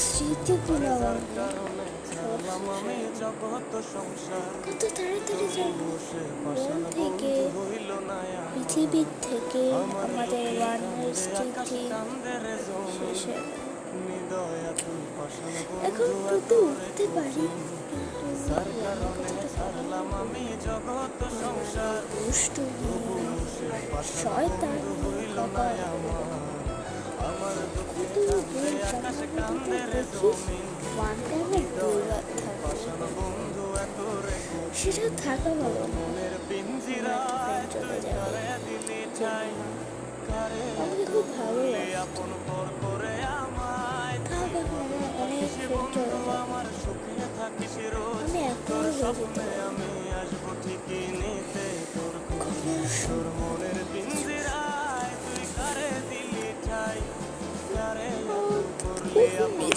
স্মৃতিগুলো আমার কত তাড়াতাড়ি যেন মন থেকে, পৃথিবীর থেকে আমাদের বানানোর স্মৃতি শেষে এখন টুকু উঠতে পারি, দুষ্টু শয়তান সেটা থাকা ভালো চলে যাবে। আমাকে খুব ভালো অনেক চলে যাবে, আমি একা হয়ে যেতে